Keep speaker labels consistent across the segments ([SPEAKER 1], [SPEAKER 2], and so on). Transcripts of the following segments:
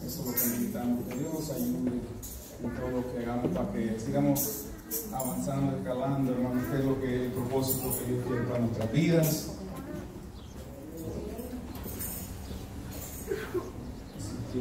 [SPEAKER 1] eso es lo que necesitamos, que Dios ayude en todo lo que hagamos para que sigamos avanzando, escalando, hermanos, que es lo que el propósito que Dios quiere para nuestras vidas. Así que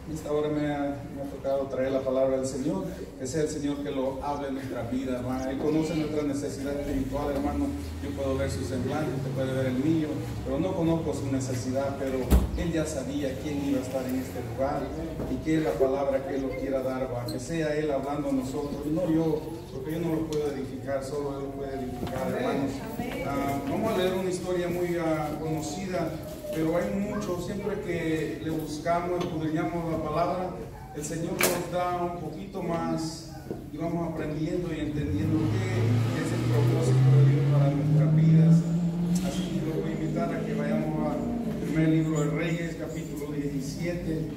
[SPEAKER 1] en esta hora me ha tocado traer la palabra del Señor, que sea el Señor que lo hable en nuestras vidas, hermano. Él conoce nuestra necesidad espiritual, hermano. Yo puedo ver su semblante, usted puede ver el mío, pero no conozco su necesidad, pero Él ya sabía quién iba a estar en este lugar y qué es la palabra que Él lo quiera dar, va. Que sea Él hablando a nosotros, y no yo, porque yo no lo puedo edificar, solo Él lo puede edificar, hermanos. Vamos a leer una historia muy conocida, pero hay mucho, siempre que le buscamos, escudriñamos la palabra, el Señor nos da un poquito más y vamos aprendiendo y entendiendo qué es el propósito de Dios para nuestras vidas. Así que los voy a invitar a que vayamos al primer libro de Reyes, capítulo 17.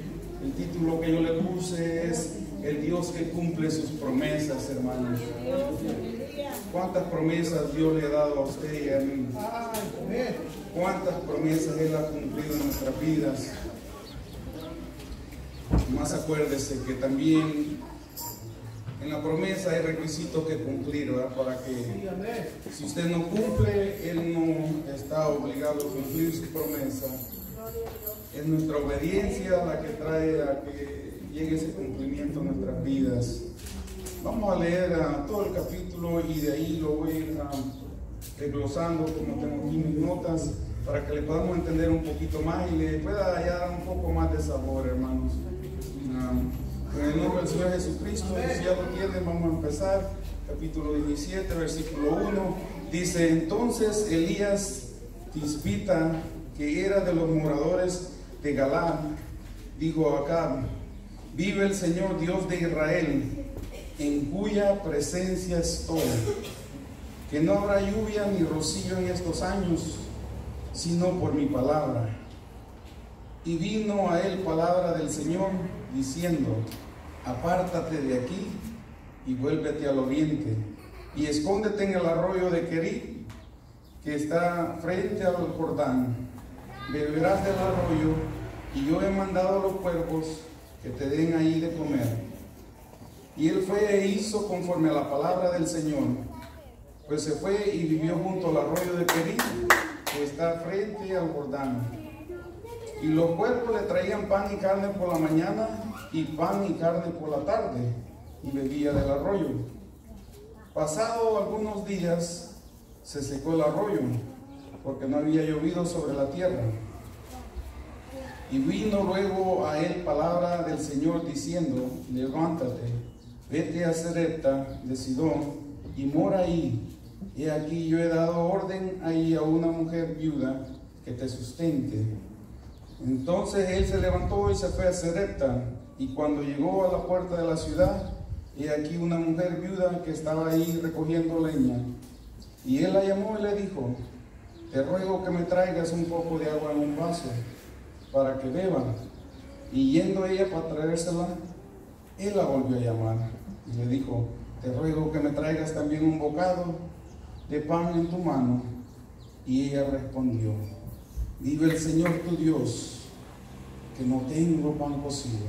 [SPEAKER 1] El título que yo le puse es El Dios que cumple sus promesas, hermanos. ¿Cuántas promesas Dios le ha dado a usted y a mí? ¿Cuántas promesas Él ha cumplido en nuestras vidas? Más acuérdese que también en la promesa hay requisitos que cumplir, ¿verdad? Para que si usted no cumple, Él no está obligado a cumplir su promesa. Es nuestra obediencia la que trae a que llegue ese cumplimiento a nuestras vidas. Vamos a leer todo el capítulo y de ahí lo voy a ir desglosando como tengo aquí mis notas, para que le podamos entender un poquito más y le pueda hallar un poco más de sabor, hermanos. En el nombre del Señor Jesucristo, si ya lo tienen, vamos a empezar. Capítulo 17, versículo 1, dice: entonces Elías Tisbita, que era de los moradores de Galaad, dijo a Acab: vive el Señor Dios de Israel, en cuya presencia estoy, que no habrá lluvia ni rocío en estos años, sino por mi palabra. Y vino a él palabra del Señor, diciendo: apártate de aquí y vuélvete al oriente, y escóndete en el arroyo de Querit, que está frente al Jordán. Beberás del arroyo, y yo he mandado a los cuervos que te den ahí de comer. Y él fue e hizo conforme a la palabra del Señor, pues se fue y vivió junto al arroyo de Querit, que está frente al Jordán. Y los cuervos le traían pan y carne por la mañana y pan y carne por la tarde, y bebía del arroyo. Pasado algunos días se secó el arroyo, porque no había llovido sobre la tierra. Y vino luego a él palabra del Señor diciendo: levántate, vete a Sarepta de Sidón y mora ahí. He aquí yo he dado orden ahí a una mujer viuda que te sustente. Entonces él se levantó y se fue a Sarepta, y cuando llegó a la puerta de la ciudad, he aquí una mujer viuda que estaba ahí recogiendo leña. Y él la llamó y le dijo: te ruego que me traigas un poco de agua en un vaso, para que beba. Y yendo ella para traérsela, él la volvió a llamar y le dijo: te ruego que me traigas también un bocado de pan en tu mano. Y ella respondió: vive el Señor tu Dios, que no tengo pan cocido,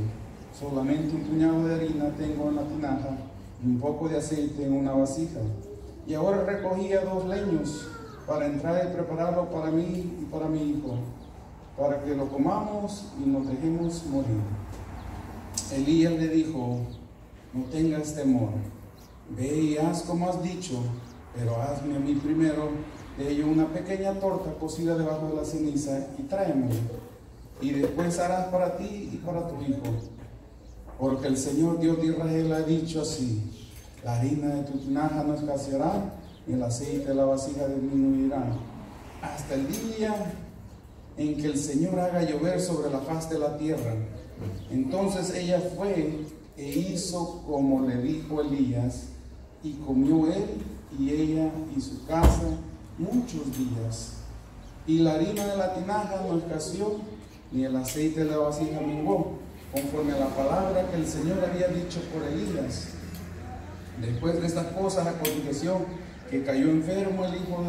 [SPEAKER 1] solamente un puñado de harina tengo en la tinaja y un poco de aceite en una vasija. Y ahora recogía 2 leños para entrar y prepararlo para mí y para mi hijo, para que lo comamos y nos dejemos morir. Elías le dijo: no tengas temor, ve y haz como has dicho, pero hazme a mí primero de ello una pequeña torta cocida debajo de la ceniza y tráemela, y después harás para ti y para tu hijo, porque el Señor Dios de Israel ha dicho así: la harina de tu tinaja no escaseará, ni el aceite de la vasija disminuirá, hasta el día en que el Señor haga llover sobre la faz de la tierra. Entonces ella fue e hizo como le dijo Elías, y comió él y ella y su casa muchos días. Y la harina de la tinaja no escaseó, ni el aceite de la vasija menguó, conforme a la palabra que el Señor había dicho por Elías. Después de estas cosas aconteció que cayó enfermo el hijo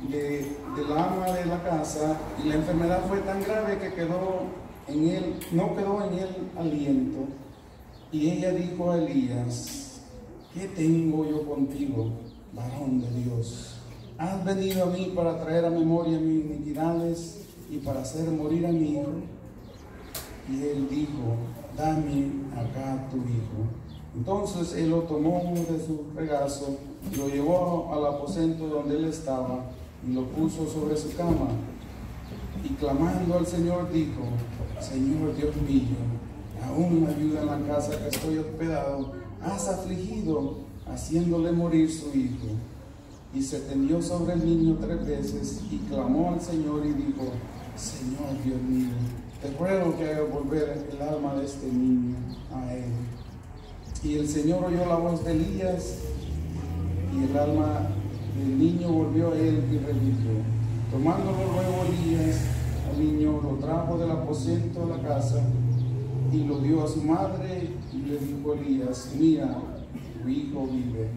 [SPEAKER 1] de la ama de la casa, y la enfermedad fue tan grave que quedó no quedó en él aliento. Y ella dijo a Elías: ¿qué tengo yo contigo, varón de Dios? ¿Has venido a mí para traer a memoria mis iniquidades y para hacer morir a mi hijo? Y él dijo: dame acá tu hijo. Entonces él lo tomó de su regazo y lo llevó al aposento donde él estaba y lo puso sobre su cama. Y clamando al Señor dijo: Señor Dios mío, aún ayuda en la casa que estoy hospedado. Has afligido, haciéndole morir su hijo. Y se tendió sobre el niño 3 veces y clamó al Señor y dijo: Señor Dios mío, te ruego que haga volver el alma de este niño a él. Y el Señor oyó la voz de Elías, y el alma del niño volvió a él y revivió. Tomándolo luego Elías al niño, lo trajo del aposento de la casa y lo dio a su madre, y le dijo Elías: mira, tu hijo vive.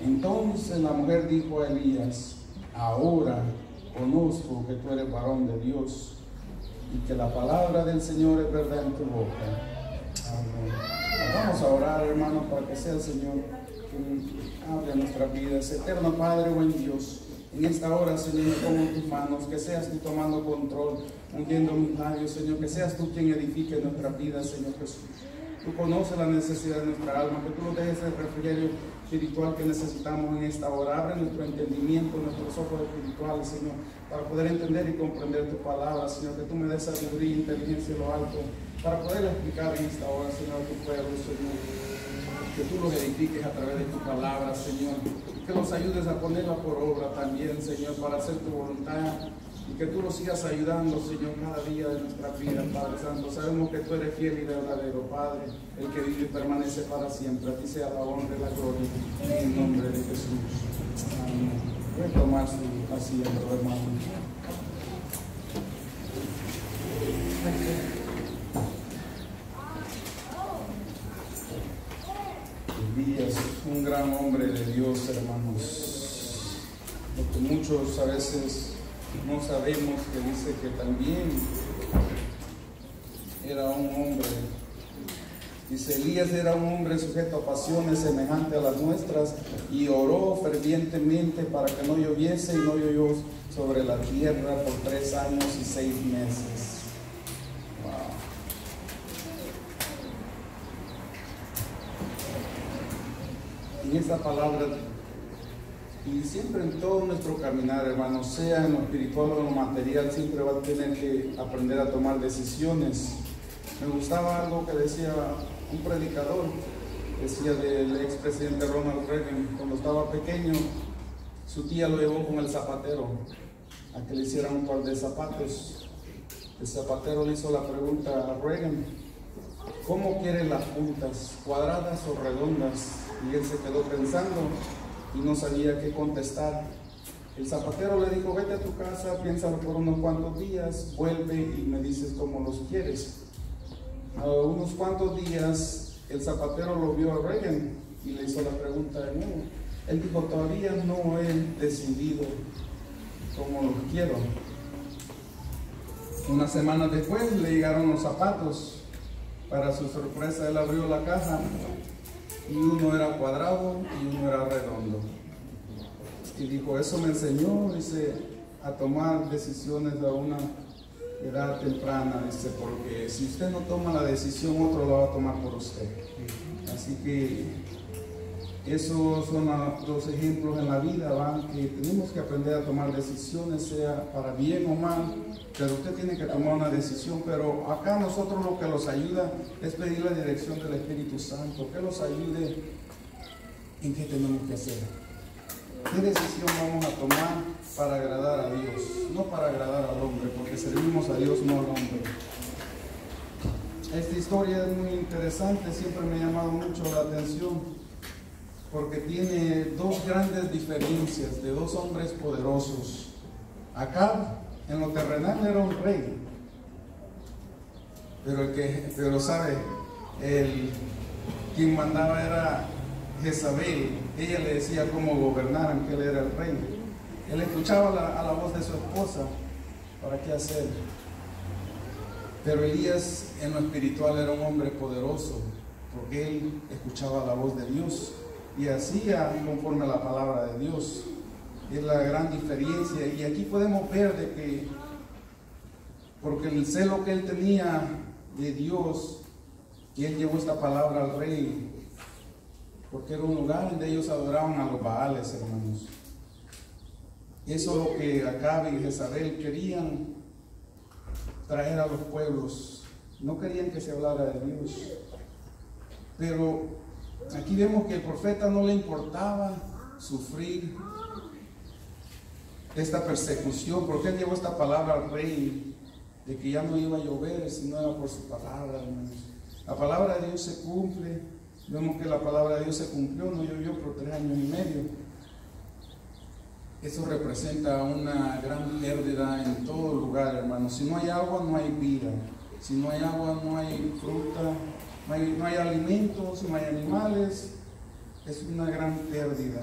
[SPEAKER 1] Entonces la mujer dijo a Elías: ahora conozco que tú eres varón de Dios y que la palabra del Señor es verdad en tu boca. Amén. Vamos a orar, hermanos, para que sea el Señor quien hable nuestras vidas. Eterno Padre, buen Dios, en esta hora, Señor, me pongo en tus manos, que seas tú tomando control, ungiendo mis labios, Señor, que seas tú quien edifique nuestras vidas, Señor Jesús. Tú conoces la necesidad de nuestra alma, que tú nos dejes el refrigerio espiritual que necesitamos en esta hora. Abre nuestro entendimiento, nuestros ojos espirituales, Señor, para poder entender y comprender tu palabra, Señor, que tú me des sabiduría e inteligencia en lo alto, para poder explicar en esta hora, Señor, a tu pueblo, Señor. Que tú los edifiques a través de tu palabra, Señor, y que los ayudes a ponerla por obra también, Señor, para hacer tu voluntad, y que tú los sigas ayudando, Señor, cada día de nuestra vida, Padre Santo. Sabemos que tú eres fiel y verdadero, Padre, el que vive y permanece para siempre. A ti sea la honra y la gloria, en el nombre de Jesús. Amén. Voy a tomar su asiento, hermano. Elías, un gran hombre de Dios, hermanos. Lo que muchos a veces no sabemos, que dice que también era un hombre. Dice: Elías era un hombre sujeto a pasiones semejantes a las nuestras, y oró fervientemente para que no lloviese, y no llovió sobre la tierra por 3 años y 6 meses. En esta palabra, y siempre en todo nuestro caminar, hermanos, sea en lo espiritual o en lo material, siempre va a tener que aprender a tomar decisiones. Me gustaba algo que decía un predicador, decía del expresidente Ronald Reagan. Cuando estaba pequeño, su tía lo llevó con el zapatero a que le hicieran un par de zapatos. El zapatero le hizo la pregunta a Reagan: ¿cómo quiere las puntas, cuadradas o redondas? Y él se quedó pensando y no sabía qué contestar. El zapatero le dijo: vete a tu casa, piénsalo por unos cuantos días, vuelve y me dices cómo los quieres. A unos cuantos días el zapatero lo vio a Reagan y le hizo la pregunta de nuevo. Él dijo: todavía no he decidido cómo los quiero. Unas semanas después le llegaron los zapatos. Para su sorpresa, él abrió la caja y uno era cuadrado y uno era redondo. Y dijo: eso me enseñó, dice, a tomar decisiones a una edad temprana, dice, porque si usted no toma la decisión, otro la va a tomar por usted. Así que esos son los ejemplos en la vida, ¿va? Que tenemos que aprender a tomar decisiones, sea para bien o mal, pero usted tiene que tomar una decisión. Pero acá nosotros lo que los ayuda es pedir la dirección del Espíritu Santo, que los ayude en qué tenemos que hacer. ¿Qué decisión vamos a tomar para agradar a Dios? No para agradar al hombre, porque servimos a Dios, no al hombre. Esta historia es muy interesante, siempre me ha llamado mucho la atención, porque tiene 2 grandes diferencias de 2 hombres poderosos. Acab, en lo terrenal, era un rey, pero sabe, quien mandaba era Jezabel. Ella le decía cómo gobernar, aunque él era el rey. Él escuchaba a la voz de su esposa para qué hacer. Pero Elías en lo espiritual era un hombre poderoso, porque él escuchaba la voz de Dios y hacía conforme a la palabra de Dios. Es la gran diferencia. Y aquí podemos ver de que, porque el celo que él tenía de Dios, que él llevó esta palabra al rey, porque era un lugar donde ellos adoraban a los Baales, hermanos. Eso es lo que Acabe y Jezabel querían traer a los pueblos. No querían que se hablara de Dios. Pero aquí vemos que el profeta no le importaba sufrir esta persecución, porque él llevó esta palabra al rey de que ya no iba a llover si no era por su palabra, hermanos. La palabra de Dios se cumple. Vemos que la palabra de Dios se cumplió, no llovió por 3 años y medio. Eso representa una gran pérdida en todo lugar, hermanos. Si no hay agua, no hay vida. Si no hay agua, no hay fruta, no hay alimentos, no hay animales. Es una gran pérdida.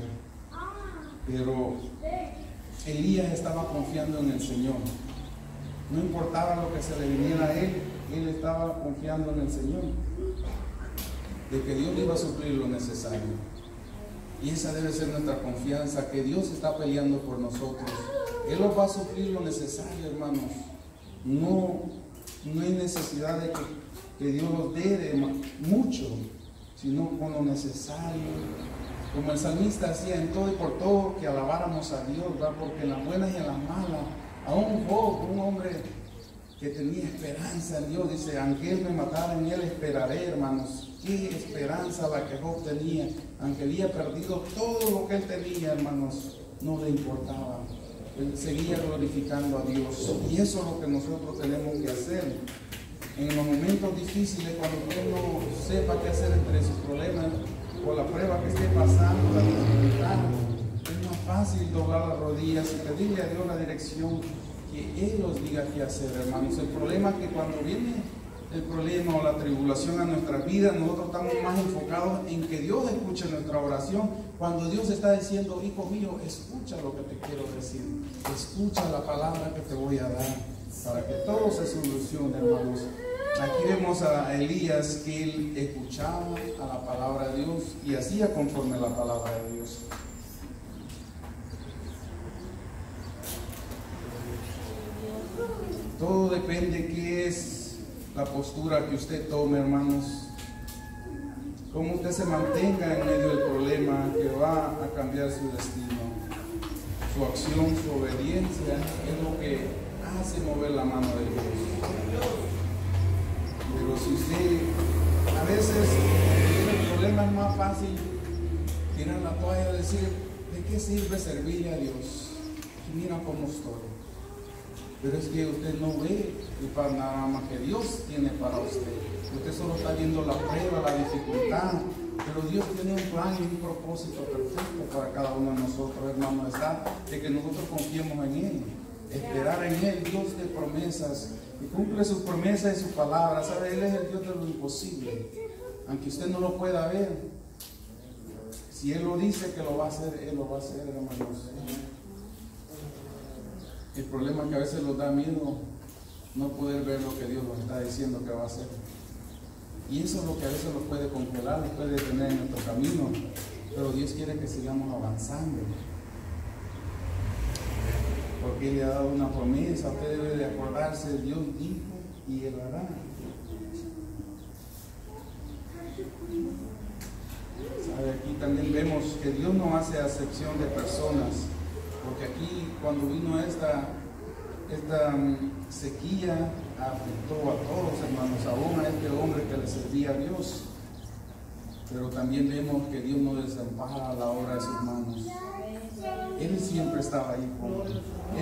[SPEAKER 1] Pero Elías estaba confiando en el Señor. No importaba lo que se le viniera a él estaba confiando en el Señor, de que Dios le iba a suplir lo necesario. Y esa debe ser nuestra confianza, que Dios está peleando por nosotros. Él nos va a suplir lo necesario, hermanos. No hay necesidad de que Dios nos dé mucho, sino con lo necesario. Como el salmista hacía en todo y por todo, que alabáramos a Dios, ¿verdad? Porque en las buenas y en las malas, aún Job, un hombre que tenía esperanza en Dios, dice: aunque él me matara, en él esperaré, hermanos. Qué esperanza la que Job tenía, aunque había perdido todo lo que él tenía, hermanos, no le importaba. Él seguía glorificando a Dios. Y eso es lo que nosotros tenemos que hacer. En los momentos difíciles, cuando usted no sepa qué hacer entre sus problemas, o la prueba que esté pasando, la dificultad, es más fácil doblar las rodillas y pedirle a Dios la dirección, que Él nos diga qué hacer, hermanos. El problema es que cuando viene el problema o la tribulación a nuestra vida, nosotros estamos más enfocados en que Dios escuche nuestra oración, cuando Dios está diciendo: hijo mío, escucha lo que te quiero decir, escucha la palabra que te voy a dar, para que todo se solucione, hermanos. Aquí vemos a Elías, que él escuchaba a la palabra de Dios y hacía conforme a la palabra de Dios. Todo depende qué es la postura que usted tome, hermanos. Cómo usted se mantenga en medio del problema que va a cambiar su destino. Su acción, su obediencia es lo que hace mover la mano de Dios. Pero si usted, a veces el problema es más fácil tirar la toalla y decir: ¿de qué sirve servirle a Dios? Y mira cómo estoy. Pero es que usted no ve el panorama que Dios tiene para usted. Usted solo está viendo la prueba, la dificultad. Pero Dios tiene un plan y un propósito perfecto para cada uno de nosotros, hermanos. Está de que nosotros confiemos en Él, esperar en Él, Dios de promesas, y cumple sus promesas y su palabra. ¿Sabe? Él es el Dios de lo imposible. Aunque usted no lo pueda ver, si Él lo dice que lo va a hacer, Él lo va a hacer, hermanos. El problema es que a veces nos da miedo no poder ver lo que Dios nos está diciendo que va a hacer. Y eso es lo que a veces nos puede congelar, nos puede detener en nuestro camino. Pero Dios quiere que sigamos avanzando, porque Él le ha dado una promesa. Usted debe de acordarse: Dios dijo y Él hará. ¿Sabe? Aquí también vemos que Dios no hace acepción de personas, porque aquí, cuando vino esta sequía, afectó a todos, hermanos, aún a este hombre que le servía a Dios. Pero también vemos que Dios no desampara la obra de sus manos. Él siempre estaba ahí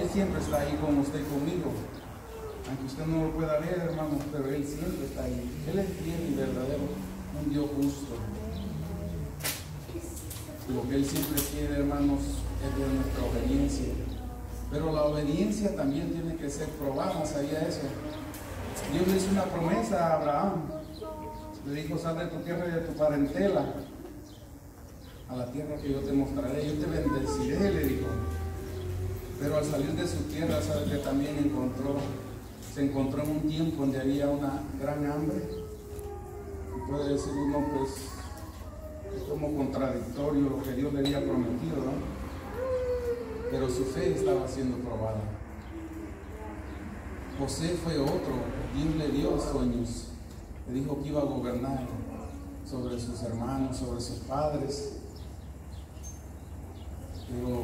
[SPEAKER 1] Él siempre está ahí con usted y conmigo. Aunque usted no lo pueda ver, hermanos, pero Él siempre está ahí. Él es fiel y verdadero, un Dios justo. Lo que Él siempre quiere, hermanos, es de nuestra obediencia. Pero la obediencia también tiene que ser probada. ¿Sabía eso? Dios le hizo una promesa a Abraham. Le dijo: sal de tu tierra y de tu parentela a la tierra que yo te mostraré, yo te bendeciré, le dijo. Pero al salir de su tierra, sabe que también encontró se encontró en un tiempo donde había una gran hambre. Y puede decir uno, pues, es como contradictorio lo que Dios le había prometido, ¿no? Pero su fe estaba siendo probada. José fue otro. Dios le dio sueños. Le dijo que iba a gobernar sobre sus hermanos, sobre sus padres. Pero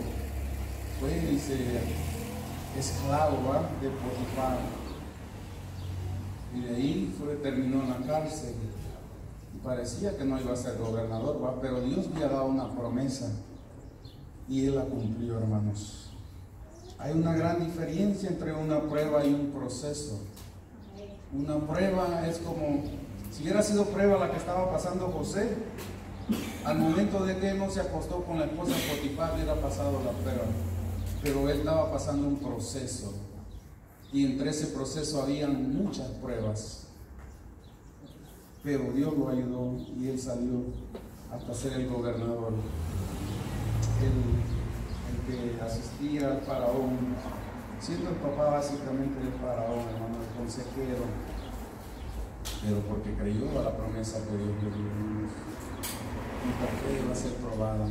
[SPEAKER 1] fue, dice, esclavo, ¿va?, de Potifar. Y de ahí terminó en la cárcel. Y parecía que no iba a ser gobernador, ¿va?, pero Dios le había dado una promesa. Y él la cumplió, hermanos. Hay una gran diferencia entre una prueba y un proceso. Una prueba es como, si hubiera sido prueba la que estaba pasando José, al momento de que él no se acostó con la esposa de Potifar, hubiera pasado la prueba. Pero él estaba pasando un proceso. Y entre ese proceso habían muchas pruebas. Pero Dios lo ayudó y él salió hasta ser el gobernador. El que asistía al faraón, siendo el papá básicamente del faraón, hermano, el consejero, pero porque creyó a la promesa que Dios le dio. Nuestra fe va a ser probada.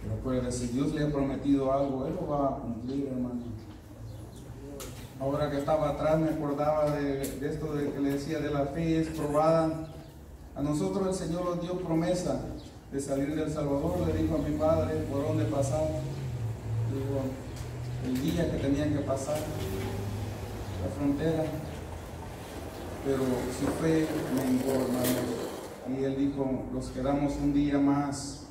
[SPEAKER 1] Pero recuerde, si Dios le ha prometido algo, Él lo va a cumplir, hermano. Ahora que estaba atrás me acordaba de esto de que le decía de la fe es probada. A nosotros el Señor nos dio promesa de salir del Salvador. Le dijo a mi padre por dónde pasar. Dijo el día que tenían que pasar la frontera. Pero su fe menguó, hermano. Y él dijo, los quedamos un día más.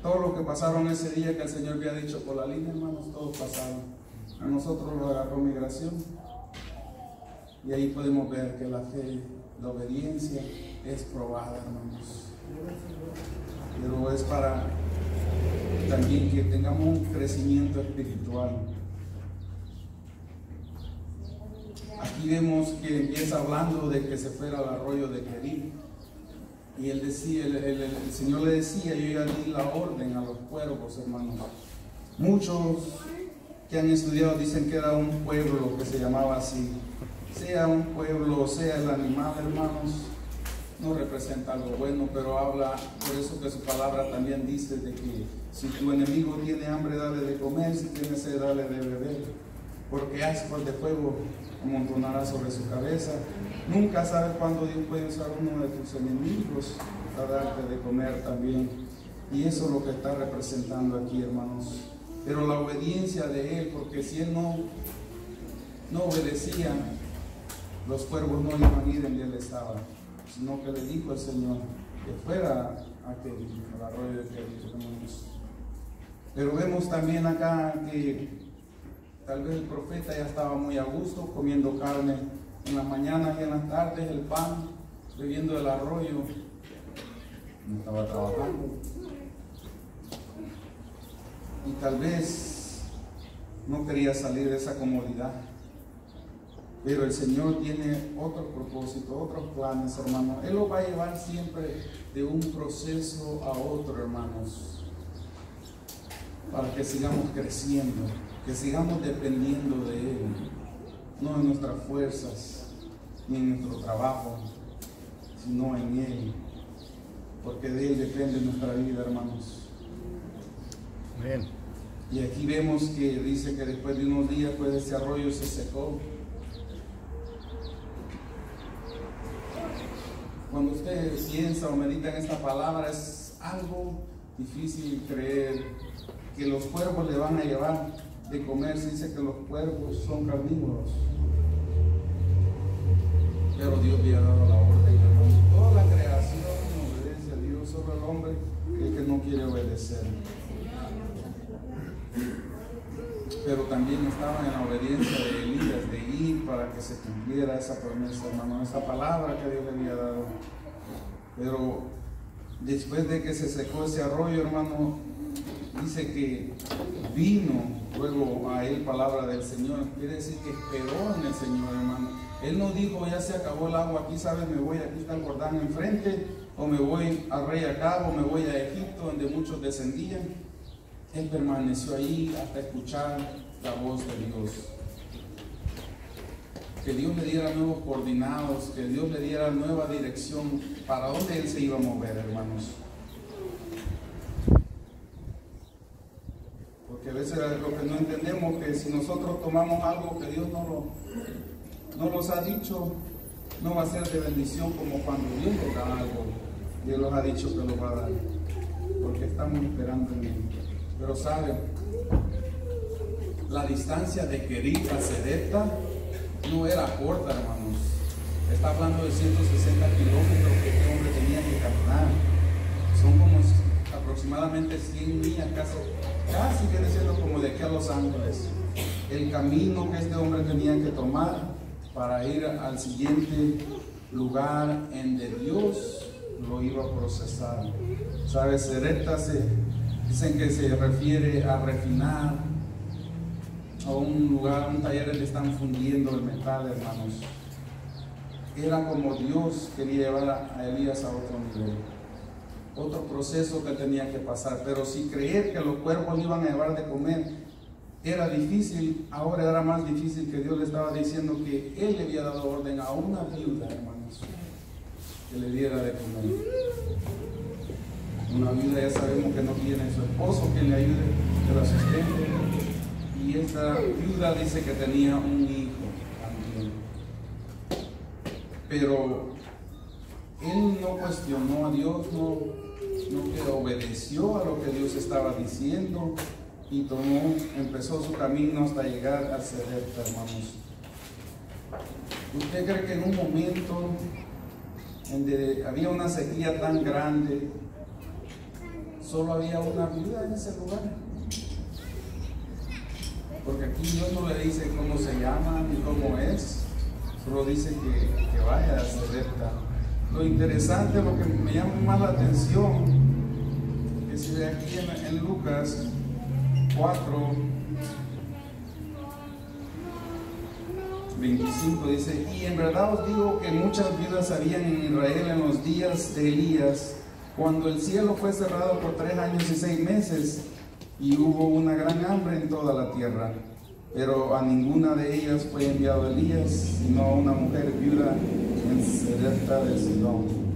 [SPEAKER 1] Todo lo que pasaron ese día que el Señor había dicho por la línea, hermanos, todos pasaron. A nosotros lo agarró migración. Y ahí podemos ver que la fe, la obediencia es probada, hermanos. Pero es para también que tengamos un crecimiento espiritual. Aquí vemos que empieza hablando de que se fuera al arroyo de Kerit. Y él decía, el Señor le decía, yo ya di la orden a los cuervos, hermanos. Muchos que han estudiado dicen que era un pueblo que se llamaba así. Sea un pueblo, sea el animal, hermanos, no representa algo bueno, pero habla, por eso que su palabra también dice de que si tu enemigo tiene hambre, dale de comer, si tiene sed, dale de beber, porque ascuas de fuego amontonará sobre su cabeza. Nunca sabes cuándo Dios puede usar uno de tus enemigos para darte de comer también. Y eso es lo que está representando aquí, hermanos. Pero la obediencia de él, porque si él no obedecía, los cuervos no iban a ir donde él estaba, sino que le dijo al Señor que fuera a Kerit, al arroyo de Kerit, hermanos. Pero vemos también acá que tal vez el profeta ya estaba muy a gusto comiendo carne en las mañanas y en las tardes, el pan, bebiendo el arroyo. No estaba trabajando. Y tal vez no quería salir de esa comodidad. Pero el Señor tiene otro propósito, otros planes, hermanos. Él los va a llevar siempre de un proceso a otro, hermanos, para que sigamos creciendo, que sigamos dependiendo de Él, no en nuestras fuerzas, ni en nuestro trabajo, sino en Él, porque de Él depende nuestra vida, hermanos.
[SPEAKER 2] Bien.
[SPEAKER 1] Y aquí vemos que dice que después de unos días, pues ese arroyo se secó. Cuando usted piensa o medita en esta palabra, es algo difícil creer que los cuervos le van a llevar de comer. Se dice que los cuervos son carnívoros, pero Dios había dado la orden, hermano. Toda la creación obedece a Dios, solo el hombre el que no quiere obedecer. Pero también estaban en la obediencia de Elías, de ir para que se cumpliera esa promesa, hermano, esa palabra que Dios le había dado. Pero después de que se secó ese arroyo, hermano, dice que vino luego a él palabra del Señor. Quiere decir que esperó en el Señor, hermano. Él no dijo, ya se acabó el agua, aquí sabes, me voy, aquí está el Jordán enfrente, o me voy a Rey Acab, o me voy a Egipto, donde muchos descendían. Él permaneció ahí hasta escuchar la voz de Dios. Que Dios le diera nuevos coordinados, que Dios le diera nueva dirección para dónde él se iba a mover, hermanos. Porque a veces lo que no entendemos es que si nosotros tomamos algo que Dios no nos ha dicho, no va a ser de bendición como cuando Dios nos da algo. Dios nos ha dicho que lo va a dar, porque estamos esperando en él. Pero saben, la distancia de Querit a Serepta no era corta, hermanos. Está hablando de 160 kilómetros que este hombre tenía que caminar. Son como aproximadamente 100 millas, casi viene siendo como de aquí a Los Ángeles. El camino que este hombre tenía que tomar para ir al siguiente lugar en donde Dios lo iba a procesar. ¿Sabes? Serepta dicen que se refiere a refinar, a un lugar, un taller donde están fundiendo el metal, hermanos. Era como Dios quería llevar a Elías a otro nivel, otro proceso que tenía que pasar. Pero si creer que los cuervos le iban a llevar de comer era difícil, ahora era más difícil, que Dios le estaba diciendo que Él le había dado orden a una viuda, hermanos, que le diera de comer. Una viuda, ya sabemos que no tiene su esposo que le ayude, que la sustente. Y esta viuda dice que tenía un hijo también. Pero él no cuestionó a Dios, no que obedeció a lo que Dios estaba diciendo y empezó su camino hasta llegar a Serepta, hermanos. ¿Usted cree que en un momento donde había una sequía tan grande, solo había una viuda en ese lugar? Porque aquí Dios no le dice cómo se llama ni cómo es, solo dice que vaya a Serepta. Lo interesante, lo que me llama más la atención, que si ve aquí en Lucas 4, 25, dice: y en verdad os digo que muchas viudas habían en Israel en los días de Elías, cuando el cielo fue cerrado por 3 años y 6 meses, y hubo una gran hambre en toda la tierra. Pero a ninguna de ellas fue enviado Elías, sino a una mujer viuda en Serepta de Sidón.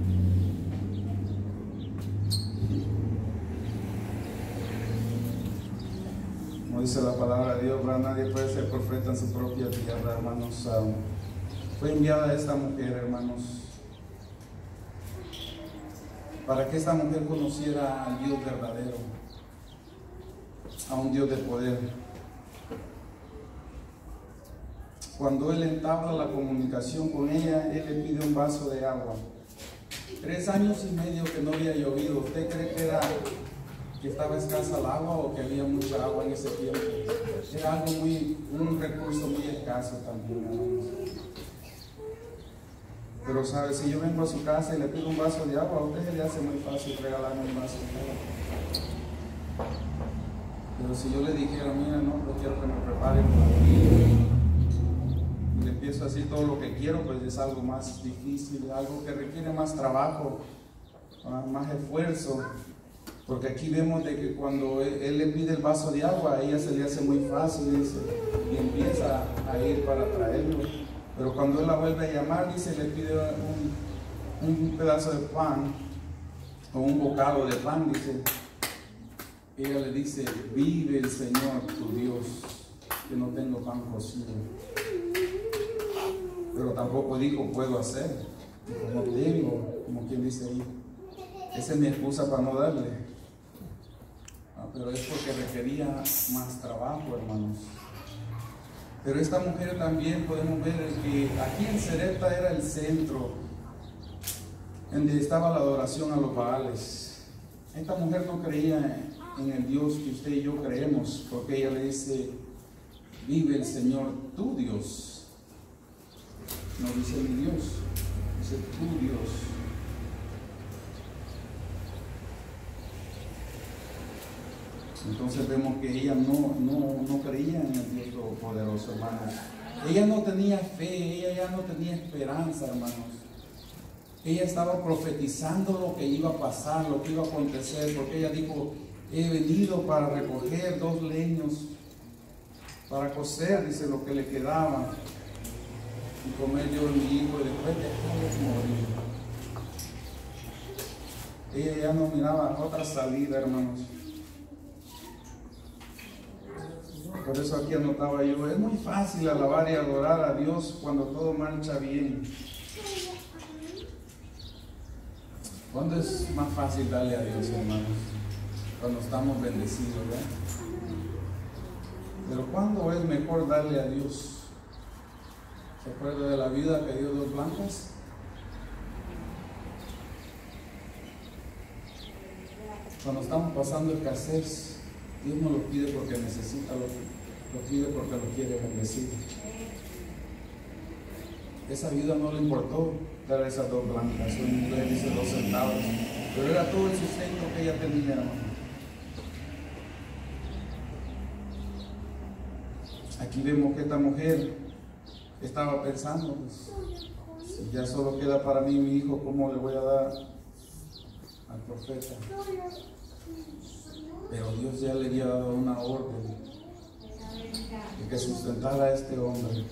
[SPEAKER 1] Como dice la palabra de Dios, nadie puede ser profeta en su propia tierra, hermanos. Fue enviada esta mujer, hermanos, para que esta mujer conociera al Dios verdadero, a un Dios de poder. Cuando él entabla la comunicación con ella, él le pide un vaso de agua. 3 años y medio que no había llovido. ¿Usted cree que estaba escasa el agua o que había mucha agua en ese tiempo? Era algo un recurso muy escaso también, hermanos. Pero sabe, si yo vengo a su casa y le pido un vaso de agua, a usted se le hace muy fácil regalarme un vaso de agua. Pero si yo le dijera: mira, no, pues quiero que me preparen para mí, y le empiezo a decir todo lo que quiero, pues es algo más difícil, algo que requiere más trabajo, más esfuerzo. Porque aquí vemos de que cuando él le pide el vaso de agua, a ella se le hace muy fácil, dice, y empieza a ir para traerlo. Pero cuando él la vuelve a llamar, dice, le pide un pedazo de pan, o un bocado de pan, dice. Ella le dice: vive el Señor tu Dios, que no tengo pan cocido. Pero tampoco dijo: puedo hacer, no tengo, como quien dice ahí. Esa es mi excusa para no darle. Pero es porque requería más trabajo, hermanos. Pero esta mujer también podemos ver que aquí en Serepta era el centro donde estaba la adoración a los Baales. Esta mujer no creía en el Dios que usted y yo creemos, porque ella le dice: vive el Señor tu Dios. No dice mi Dios, dice tu Dios. Entonces vemos que ella no creía en el Dios Todopoderoso, hermanos. Ella no tenía fe, ella ya no tenía esperanza, hermanos. Ella estaba profetizando lo que iba a pasar, lo que iba a acontecer, porque ella dijo: he venido para recoger 2 leños para coser, dice, lo que le quedaba y comer yo mi hijo y después dejarlo morir. Ella ya no miraba otra salida, hermanos. Por eso aquí anotaba yo, es muy fácil alabar y adorar a Dios cuando todo marcha bien. ¿Cuándo es más fácil darle a Dios, hermanos? Cuando estamos bendecidos, ¿verdad? Pero ¿cuándo es mejor darle a Dios? ¿Se acuerda de la viuda que dio 2 blancas? Cuando estamos pasando escasez, Dios no lo pide porque necesita, lo pide porque lo quiere bendecir. Esa viuda no le importó dar esas 2 blancas, en inglés dice 2 centavos, pero era todo el sustento que ella tenía, hermano. Aquí vemos que esta mujer estaba pensando, pues, si ya solo queda para mí mi hijo, ¿cómo le voy a dar al profeta? Pero Dios ya le había dado una orden de que sustentara a este hombre.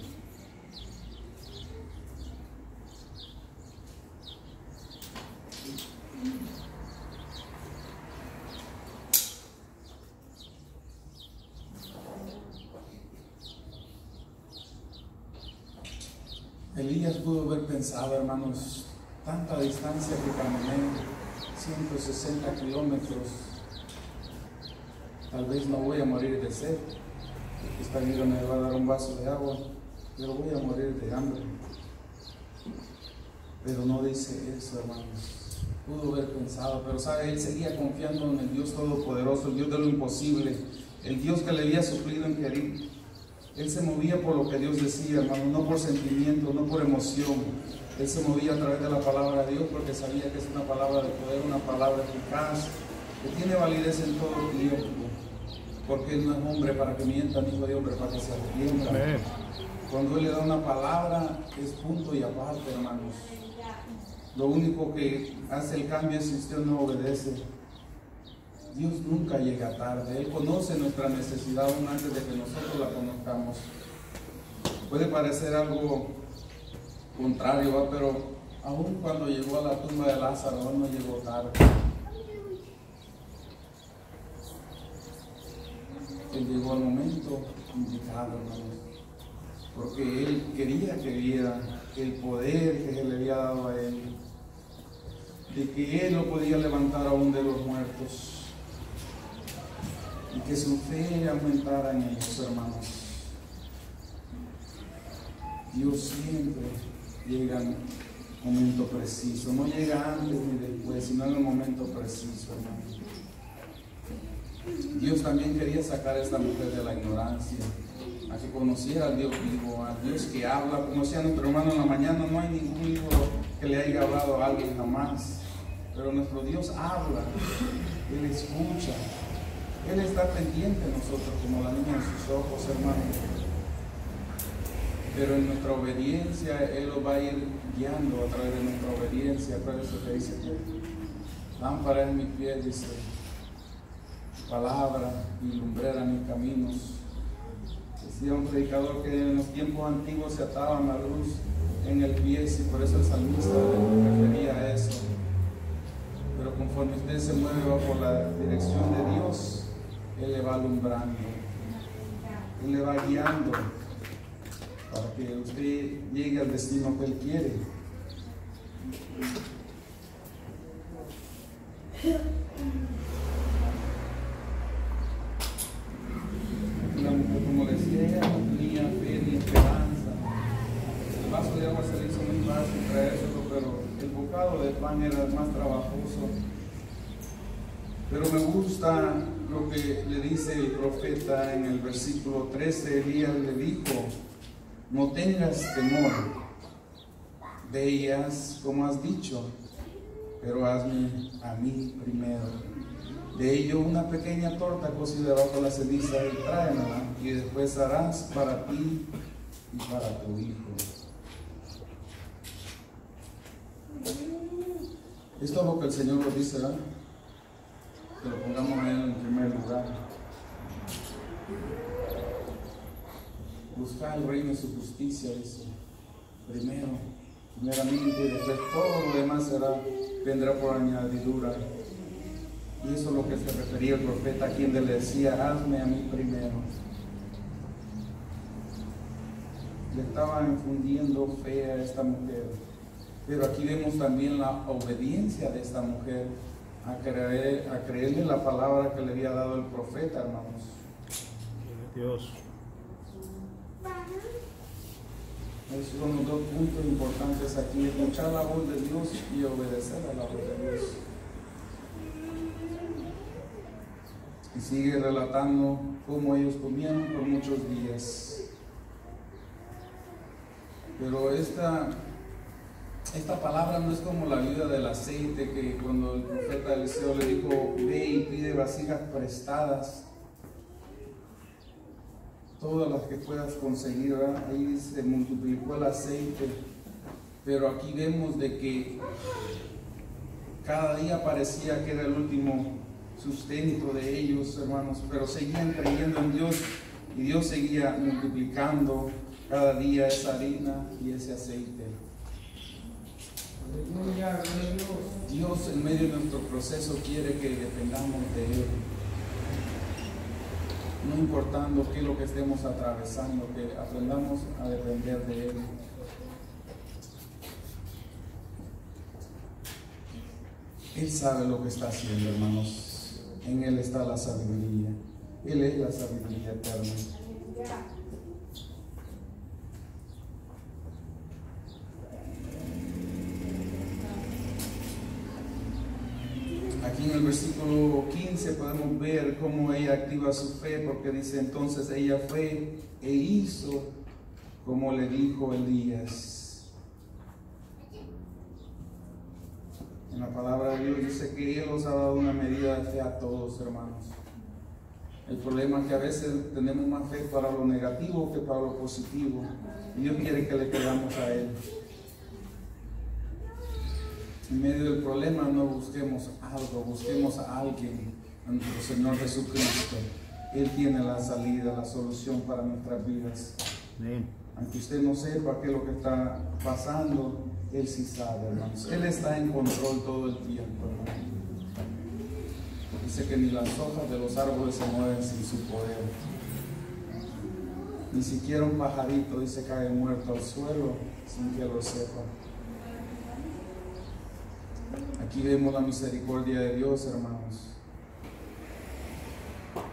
[SPEAKER 1] Elías pudo haber pensado, hermanos, tanta distancia que caminé, 160 kilómetros, tal vez no voy a morir de sed, esta viuda me va a dar un vaso de agua, pero voy a morir de hambre. Pero no dice eso, hermanos. Pudo haber pensado, pero sabe, él seguía confiando en el Dios Todopoderoso, el Dios de lo imposible, el Dios que le había suplido en Querit. Él se movía por lo que Dios decía, hermano, no por sentimiento, no por emoción. Él se movía a través de la palabra de Dios porque sabía que es una palabra de poder, una palabra eficaz, que tiene validez en todo tiempo. Porque Él no es hombre para que mienta, ni hijo de hombre para que se arrepienta. Cuando Él le da una palabra, es punto y aparte, hermanos. Lo único que hace el cambio es si usted no obedece. Dios nunca llega tarde. Él conoce nuestra necesidad aún antes de que nosotros la conozcamos. Puede parecer algo contrario, ¿va? Pero aún cuando llegó a la tumba de Lázaro, aún no llegó tarde. Él llegó al momento indicado, hermanos, porque Él quería que viera el poder que se le había dado a Él, de que Él lo podía levantar aún de los muertos. Y que su fe aumentara en ellos, hermanos. Dios siempre llega en el momento preciso. No llega antes ni después, sino en el momento preciso, hermanos. Dios también quería sacar a esta mujer de la ignorancia, a que conociera al Dios vivo, al Dios que habla. Como decía nuestro hermano en la mañana, no hay ningún libro que le haya hablado a alguien jamás. Pero nuestro Dios habla, Él escucha. Él está pendiente de nosotros como la niña en sus ojos, hermanos. Pero en nuestra obediencia, Él los va a ir guiando a través de nuestra obediencia. Por eso que dice que lámpara en mis pies, dice, palabra y lumbrera mis caminos. Decía un predicador que en los tiempos antiguos se ataban la luz en el pie, y por eso el salmista le refería a eso. Pero conforme usted se mueve va por la dirección de Dios, Él le va alumbrando, Él le va guiando para que usted llegue al destino que Él quiere. La mujer, como decía ella, no tenía fe ni esperanza. El vaso de agua se le hizo muy fácil traérselo, pero el bocado de pan era más trabajoso. Pero me gusta lo que le dice el profeta en el versículo 13. Elías le dijo: no tengas temor, ve y haz como has dicho, pero hazme a mí primero. De ello una pequeña torta cocida bajo la ceniza y tráemela, y después harás para ti y para tu hijo. Esto es lo que el Señor nos dice, ¿verdad? Que lo pongamos a Él en primer lugar. reino y su justicia, dice, primeramente, y después todo lo demás vendrá por añadidura. Y eso es lo que se refería el profeta, a quien le decía, hazme a mí primero. Le estaba infundiendo fe a esta mujer, pero aquí vemos también la obediencia de esta mujer a creerle la palabra que le había dado el profeta, hermanos.
[SPEAKER 2] Dios.
[SPEAKER 1] Esos son los dos puntos importantes aquí: escuchar la voz de Dios y obedecer a la voz de Dios. Y sigue relatando cómo ellos comieron por muchos días. Pero esta palabra no es como la viuda del aceite, que cuando el profeta Eliseo le dijo, ve y pide vasijas prestadas, todas las que puedas conseguir, ¿verdad? Ahí se multiplicó el aceite. Pero aquí vemos de que cada día parecía que era el último sustento de ellos, hermanos, pero seguían creyendo en Dios, y Dios seguía multiplicando cada día esa harina y ese aceite. Dios, en medio de nuestro proceso, quiere que dependamos de Él, no importando qué es lo que estemos atravesando, que aprendamos a depender de Él. Él sabe lo que está haciendo, hermanos. En Él está la sabiduría. Él es la sabiduría eterna. Aquí en el versículo 15 podemos ver cómo ella activa su fe, porque dice, entonces ella fue e hizo como le dijo Elías. En la palabra de Dios dice que Él os ha dado una medida de fe a todos, hermanos. El problema es que a veces tenemos más fe para lo negativo que para lo positivo, y Dios quiere que le creamos a Él. En medio del problema no busquemos algo, busquemos a alguien, a nuestro Señor Jesucristo. Él tiene la salida, la solución para nuestras vidas.
[SPEAKER 2] Amén.
[SPEAKER 1] Aunque usted no sepa qué es lo que está pasando, Él sí sabe, hermanos. Él está en control todo el tiempo, hermanos. Dice que ni las hojas de los árboles se mueven sin su poder. Ni siquiera un pajarito, dice, cae muerto al suelo sin que lo sepa. Aquí vemos la misericordia de Dios, hermanos,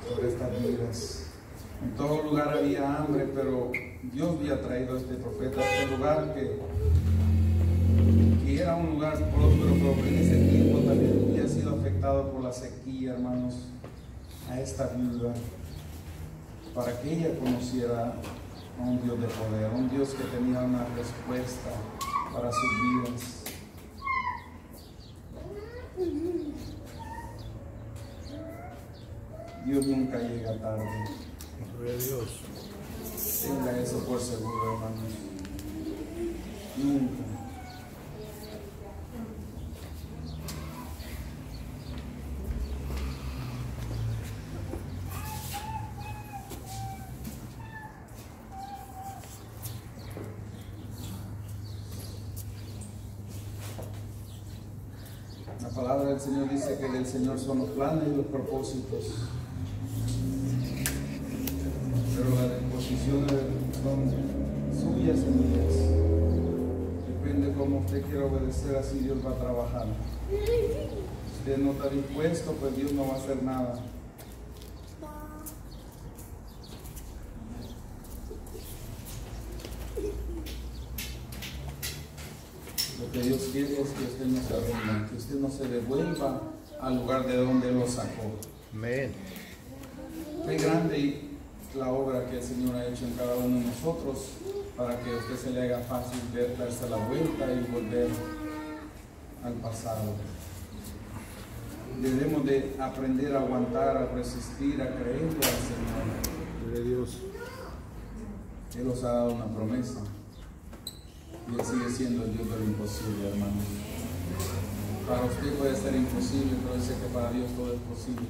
[SPEAKER 1] sobre estas vidas. En todo lugar había hambre, pero Dios había traído a este profeta a este lugar que era un lugar próspero, pero que en ese tiempo también había sido afectado por la sequía, hermanos, a esta viuda, para que ella conociera a un Dios de poder, a un Dios que tenía una respuesta para sus vidas. Dios nunca llega tarde.
[SPEAKER 2] Gloria a Dios.
[SPEAKER 1] Tenga eso por seguro, hermanos. Nunca. La palabra del Señor dice que del Señor son los planes y los propósitos, pero las disposiciones son suyas y mías. Depende cómo usted quiera obedecer, así Dios va a trabajar. Si usted no está dispuesto, pues Dios no va a hacer nada. Lo que Dios quiere es que usted no se rinda, que usted no se devuelva al lugar de donde lo sacó.
[SPEAKER 2] Amén.
[SPEAKER 1] Qué grande la obra que el Señor ha hecho en cada uno de nosotros, para que a usted se le haga fácil darse la vuelta y volver al pasado. Debemos de aprender a aguantar, a resistir, a creerle al Señor.
[SPEAKER 2] Gloria a Dios.
[SPEAKER 1] Él nos ha dado una promesa. Y Él sigue siendo el Dios de lo imposible, hermanos. Para usted puede ser imposible, pero dice que para Dios todo es posible.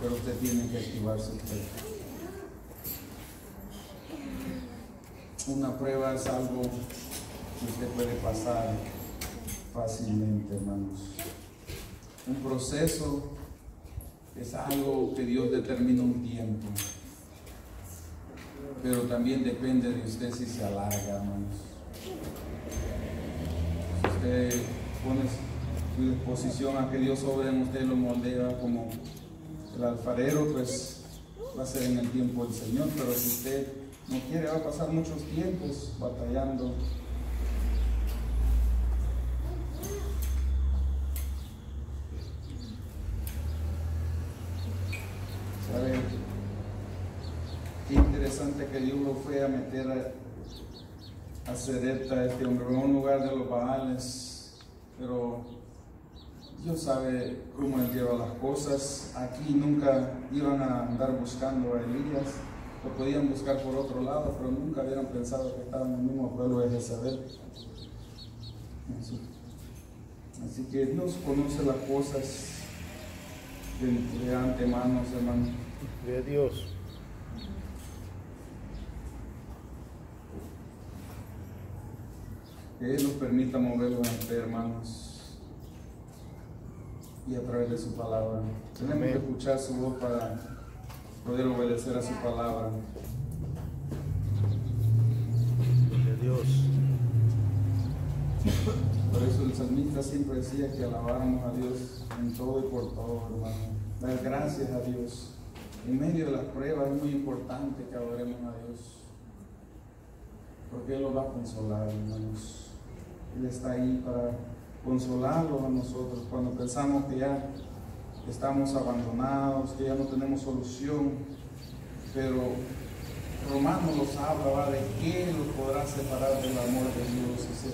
[SPEAKER 1] Pero usted tiene que activar su fe. una prueba es algo que usted puede pasar fácilmente, hermanos. Un proceso es algo que Dios determina un tiempo, pero también depende de usted si se alarga, hermanos. Si usted pone su disposición a que Dios obre en usted, lo moldea como el alfarero, pues va a ser en el tiempo del Señor. Pero si usted no quiere, va a pasar muchos tiempos batallando. ¿Sabe? Qué interesante que Dios lo fue a meter a Serepta, este hombre, en un lugar de los Baales, pero Dios sabe cómo Él lleva las cosas. Aquí nunca iban a andar buscando a Elías, lo podían buscar por otro lado, pero nunca hubieran pensado que estaban en el mismo pueblo de Jezabel. Así que Dios conoce las cosas de antemano, hermano.
[SPEAKER 2] De Dios.
[SPEAKER 1] Que Él nos permita moverlo en fe, hermanos, y a través de su palabra. Tenemos que escuchar su voz para poder obedecer a su palabra.
[SPEAKER 2] De Dios.
[SPEAKER 1] Por eso el salmista siempre decía que alabáramos a Dios en todo y por todo, hermano. Dar gracias a Dios. En medio de las pruebas es muy importante que adoremos a Dios, porque Él nos va a consolar, hermanos. Él está ahí para consolarlos a nosotros cuando pensamos que ya estamos abandonados, que ya no tenemos solución. Pero Romanos nos habla de qué nos podrá separar del amor de Dios. Dice,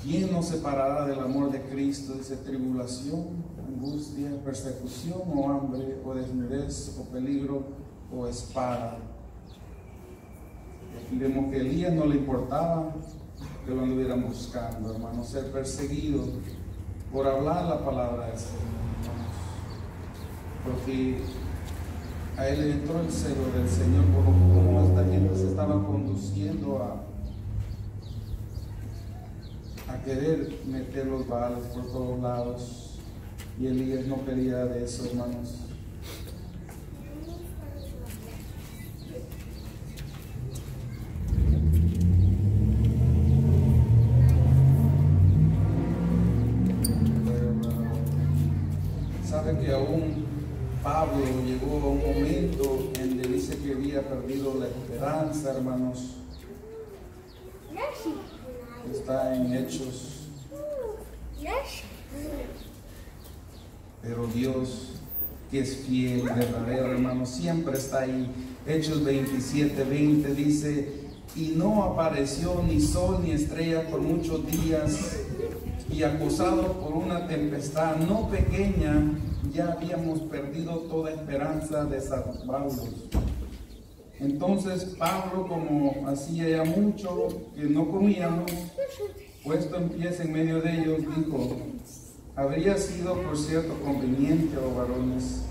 [SPEAKER 1] ¿quién nos separará del amor de Cristo? Dice, tribulación, angustia, persecución o hambre, o desnudez, o peligro, o espada. Y vemos que a Elías no le importaba que lo anduvieran buscando, hermanos, ser perseguido por hablar la palabra del Señor, hermanos, porque a él le entró el celo del Señor por cómo esta gente se estaba conduciendo a querer meter los baales por todos lados, y Elías no quería de eso, hermanos. Sabe que aún Pablo llegó a un momento en donde dice que había perdido la esperanza, hermanos. Está en Hechos. Pero Dios, que es fiel y verdadero, hermanos, siempre está ahí. Hechos 27:20 dice, y no apareció ni sol ni estrella por muchos días, y acosados por una tempestad no pequeña, ya habíamos perdido toda esperanza de salvarlos. Entonces Pablo, como hacía ya mucho que no comíamos, puesto en pies en medio de ellos, dijo, habría sido por cierto conveniente, oh varones,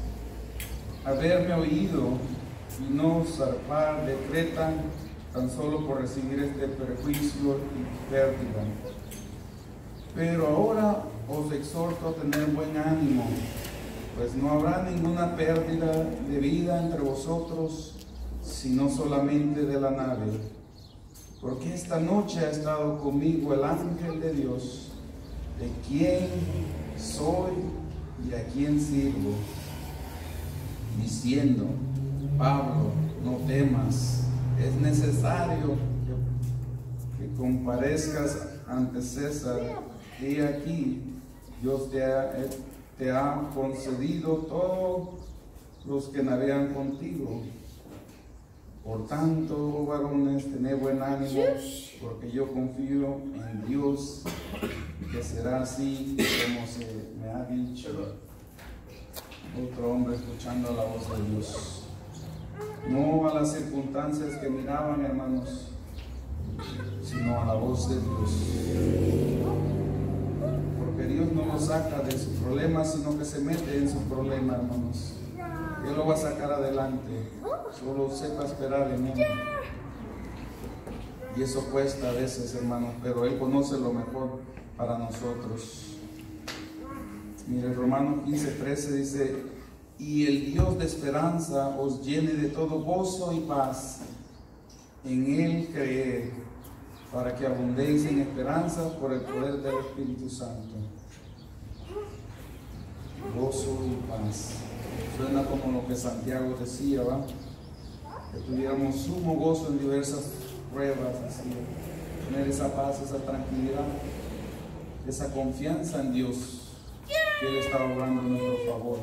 [SPEAKER 1] haberme oído y no zarpar de Creta tan solo por recibir este perjuicio y pérdida. Pero ahora os exhorto a tener buen ánimo, pues no habrá ninguna pérdida de vida entre vosotros, sino solamente de la nave. Porque esta noche ha estado conmigo el ángel de Dios, de quien soy y a quien sirvo, diciendo, Pablo, no temas, es necesario que comparezcas ante César. He aquí, Dios te ha concedido todos los que navegan contigo. Por tanto, varones, tened buen ánimo, porque yo confío en Dios, que será así como se me ha dicho. Otro hombre escuchando la voz de Dios. No a las circunstancias que miraban, hermanos, sino a la voz de Dios. Porque Dios no lo saca de su problema, sino que se mete en su problema, hermanos. Él lo va a sacar adelante. Solo sepa esperar en Él. Y eso cuesta a veces, hermanos, pero Él conoce lo mejor para nosotros. Mire, Romanos 15:13 dice: y el Dios de esperanza os llene de todo gozo y paz en Él creer, para que abundéis en esperanza por el poder del Espíritu Santo. Gozo y paz. Suena como lo que Santiago decía, ¿va? Que tuviéramos sumo gozo en diversas pruebas, así, tener esa paz, esa tranquilidad, esa confianza en Dios, que Él está obrando en nuestro favor.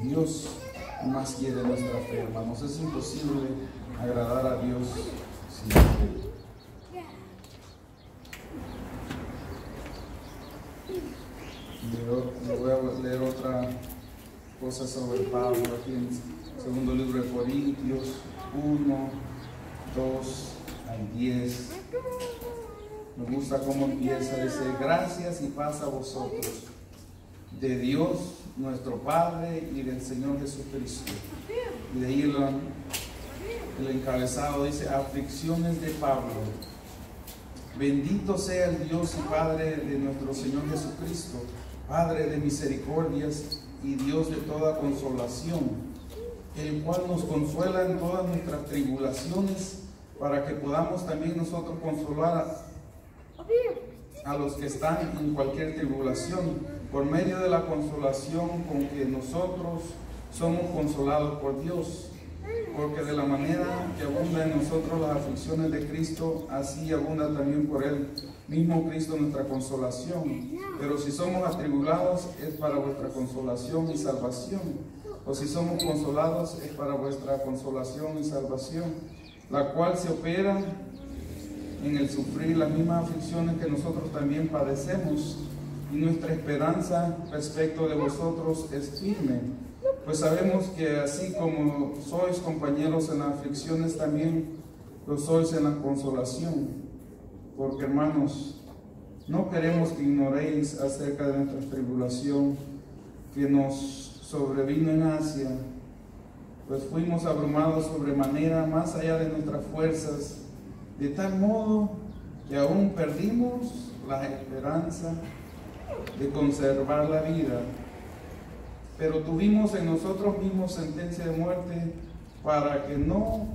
[SPEAKER 1] Dios más quiere nuestra fe, hermanos. Es imposible agradar a Dios sin fe. Le voy a leer otra cosa sobre Pablo aquí en el segundo libro de Corintios 1, 2 al 10. Me gusta cómo empieza, dice: gracias y paz a vosotros, de Dios nuestro Padre y del Señor Jesucristo. Y de ahí el encabezado dice: aflicciones de Pablo. Bendito sea el Dios y Padre de nuestro Señor Jesucristo, Padre de misericordias y Dios de toda consolación, el cual nos consuela en todas nuestras tribulaciones, para que podamos también nosotros consolar a los que están en cualquier tribulación, por medio de la consolación con que nosotros somos consolados por Dios. Porque de la manera que abunda en nosotros las aflicciones de Cristo, así abunda también por Él mismo Cristo nuestra consolación. Pero si somos atribulados, es para vuestra consolación y salvación. O si somos consolados, es para vuestra consolación y salvación, la cual se opera en el sufrir las mismas aflicciones que nosotros también padecemos. Y nuestra esperanza respecto de vosotros es firme, pues sabemos que así como sois compañeros en las aflicciones, también lo sois en la consolación. Porque, hermanos, no queremos que ignoréis acerca de nuestra tribulación que nos sobrevino en Asia, pues fuimos abrumados sobremanera más allá de nuestras fuerzas, de tal modo que aún perdimos la esperanza de conservar la vida. Pero tuvimos en nosotros mismos sentencia de muerte, para que no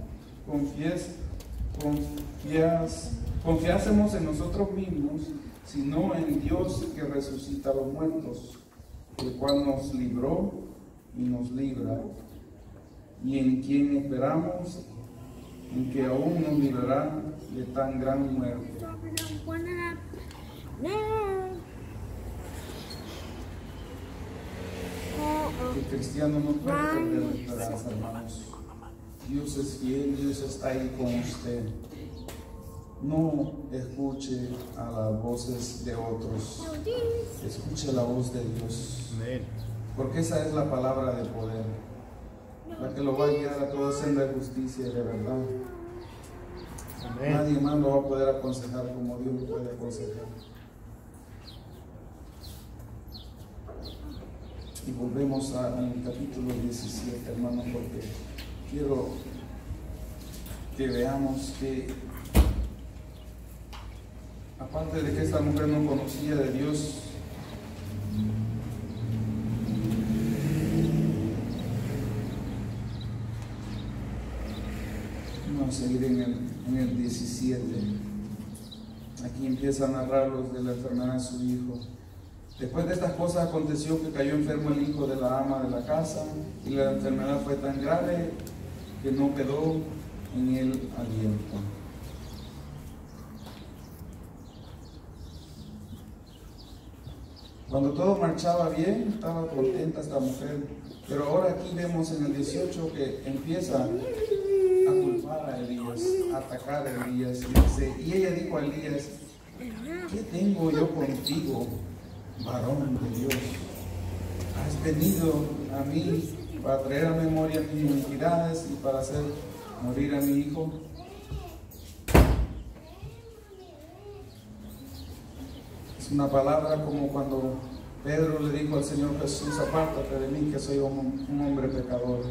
[SPEAKER 1] confiásemos en nosotros mismos, sino en Dios que resucita a los muertos, el cual nos libró y nos libra, y en quien esperamos, en que aún nos librará de tan gran muerte. El cristiano no puede perder la esperanza, hermanos. Dios es fiel, Dios está ahí con usted. No escuche a las voces de otros, escuche la voz de Dios. Porque esa es la palabra de poder, la que lo va a guiar a toda senda de justicia y de verdad. Nadie más lo va a poder aconsejar como Dios lo puede aconsejar. Y volvemos al capítulo 17, hermanos, porque quiero que veamos que, aparte de que esta mujer no conocía de Dios, vamos a seguir en el 17. Aquí empieza a narrarlos de la enfermedad de su hijo. Después de estas cosas aconteció que cayó enfermo el hijo de la ama de la casa, y la enfermedad fue tan grave que no quedó en él aliento. Cuando todo marchaba bien, estaba contenta esta mujer, pero ahora aquí vemos en el 18 que empieza a culpar a Elías, a atacar a Elías, y dice: y ella dijo a Elías: ¿qué tengo yo contigo, varón de Dios? Has venido a mí para traer a memoria mis iniquidades y para hacer morir a mi hijo. Es una palabra como cuando Pedro le dijo al Señor Jesús: apártate de mí, que soy un hombre pecador.